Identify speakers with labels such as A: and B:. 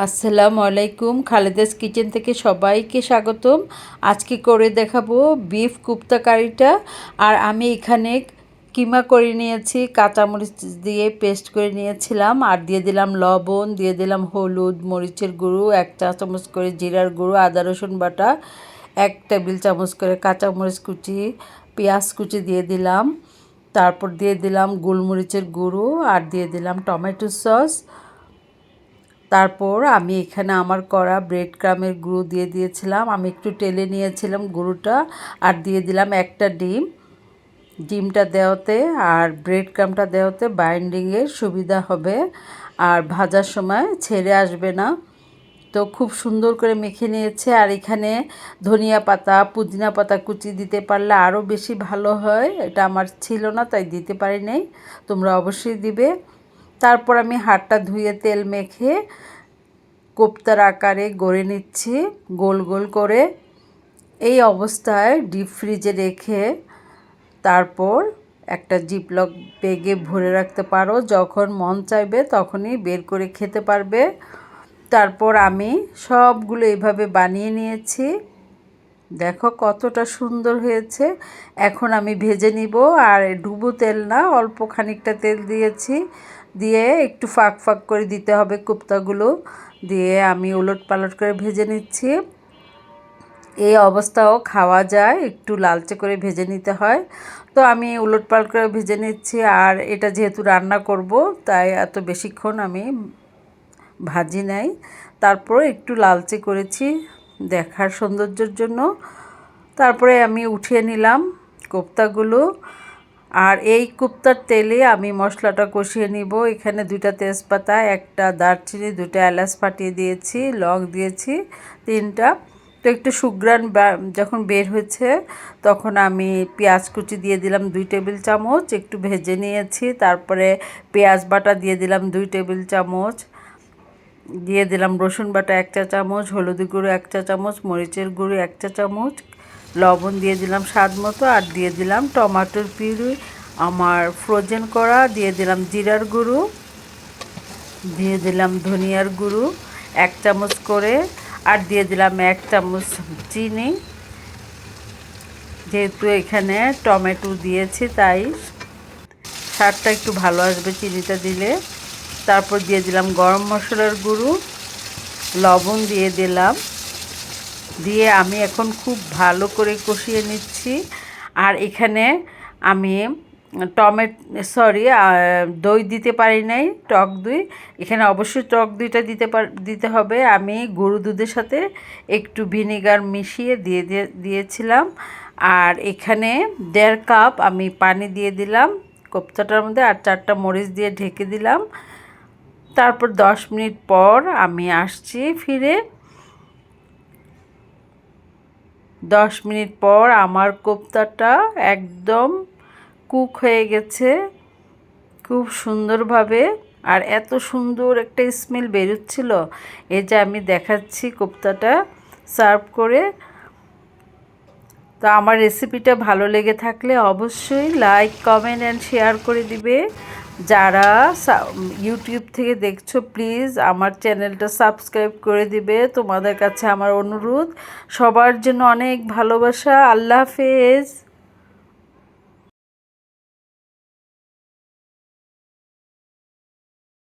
A: আসসালামু আলাইকুম, খালেদাস কিচেন থেকে সবাইকে স্বাগতম। আজকে করে দেখাবো বিফ কুপ্তা কারিটা। আর আমি এখানে কিমা করে নিয়েছি, কাঁচামরিচ দিয়ে পেস্ট করে নিয়েছিলাম, আর দিয়ে দিলাম লবণ, দিয়ে দিলাম হলুদ, মরিচের গুঁড়ো, 1 চা চামচ করে জিরার গুঁড়ো, আদা রসুন বাটা, 1 টেবিল চামচ করে কাঁচামরিচ কুচি, পেঁয়াজ কুচি দিয়ে দিলাম। তারপর দিয়ে দিলাম গোলমরিচের গুঁড়ো, আর দিয়ে দিলাম টমেটো সস। তারপর আমি এখানে আমার করা ব্রেড ক্রামের গুঁড়ো দিয়ে দিয়েছিলাম। আমি একটু টেলে নিয়েছিলাম গুঁড়োটা, আর দিয়ে দিলাম একটা ডিম। ডিমটা দেওয়াতে আর ব্রেড ক্রামটা দেওয়াতে বাইন্ডিংয়ের সুবিধা হবে, আর ভাজার সময় ছেড়ে আসবে না। তো খুব সুন্দর করে মেখে নিয়েছে। আর এখানে ধনিয়া পাতা, পুদিনা পাতা কুচি দিতে পারলে আরও বেশি ভালো হয়। এটা আমার ছিল না, তাই দিতে পারি নাই, তোমরা অবশ্যই দিবে। তারপর আমি হাতটা ধুয়ে তেল মেখে কোপ্তার আকারে গড়ে নিচ্ছি, গোল গোল করে। এই অবস্থায় ডিপ ফ্রিজে রেখে তারপর একটা জিপলক ব্যাগে ভরে রাখতে পারো, যখন মন চাইবে তখনই বের করে খেতে পারবে। তারপর আমি সবগুলো এইভাবে বানিয়ে নিয়েছি, দেখো কতটা সুন্দর হয়েছে। এখন আমি ভেজে নিব। আর ডুবো তেল না, অল্প খানিকটা তেল দিয়েছি, দিয়ে একটু ফাঁক ফাঁক করে দিতে হবে কোপ্তাগুলো, দিয়ে আমি উলট পালট করে ভেজে নিচ্ছি। এই অবস্থাও খাওয়া যায়, একটু লালচে করে ভেজে নিতে হয়। তো আমি উলট পালট করে ভেজে নিচ্ছি। আর এটা যেহেতু রান্না করব, তাই এত বেশিক্ষণ আমি ভাজি নাই। তারপর একটু লালচে করেছি দেখার সৌন্দর্যের জন্য। তারপরে আমি উঠিয়ে নিলাম কোপ্তাগুলো। আর এই কোপ্তার তেলে আমি মশলাটা কষিয়ে নিব। এখানে 2টা তেজপাতা, 1টা দারচিনি, 2টা এলাচ ফাটিয়ে দিয়েছি, লং দিয়েছি 3টা। তো একটু সুঘ্রাণ যখন বের হয়েছে, তখন আমি পেঁয়াজ কুচি দিয়ে দিলাম 2 টেবিল চামচ, একটু ভেজে নিয়েছি। তারপরে পেঁয়াজ বাটা দিয়ে দিলাম 2 টেবিল চামচ, দিয়ে দিলাম রসুন বাটা 1 চা চামচ, হলুদ গুঁড়ো 1 চা চামচ, মরিচের গুঁড়ো 1 চা চামচ, লবণ দিয়ে দিলাম স্বাদ মতো, আর দিয়ে দিলাম টমেটোর পিউরি আমার ফ্রোজেন করা, দিয়ে দিলাম জিরার গুঁড়ো, দিয়ে দিলাম ধনিয়ার গুঁড়ো 1 চামচ করে, আর দিয়ে দিলাম 1 চামচ চিনি। যেহেতু এখানে টমেটো দিয়েছি, তাই স্বাদটা একটু ভালো আসবে চিনিটা দিলে। তারপর দিয়ে দিলাম গরম মশলার গুঁড়ো, লবণ দিয়ে দিলাম, দিয়ে আমি এখন খুব ভালো করে কষিয়ে নিচ্ছি। আর এখানে আমি দই দিতে পারি নাই, টক দই। এখানে অবশ্যই টক দইটা দিতে হবে। আমি গরু দুধের সাথে একটু ভিনেগার মিশিয়ে দিয়েছিলাম। আর এখানে 1.5 কাপ আমি পানি দিয়ে দিলাম কোপ্তাটার মধ্যে, আর 4টা মরিচ দিয়ে ঢেকে দিলাম। তারপর 10 মিনিট পর আমি আসছি ফিরে। 10 মিনিট পর আমার কোপ্তাটা একদম কুক হয়ে গেছে খুব সুন্দরভাবে। আর এত সুন্দর একটা স্মেল বেরোচ্ছিল। এই যে আমি দেখাচ্ছি কোপ্তাটা সার্ভ করে। তো আমার রেসিপিটা ভালো লেগে থাকলে অবশ্যই লাইক, কমেন্ট অ্যান্ড শেয়ার করে দিবে। যারা ইউটিউব থেকে দেখছো, প্লিজ আমার চ্যানেলটা সাবস্ক্রাইব করে দিবে। তোমাদের কাছে আমার অনুরোধ। সবার জন্য অনেক ভালোবাসা। আল্লাহ হাফেজ।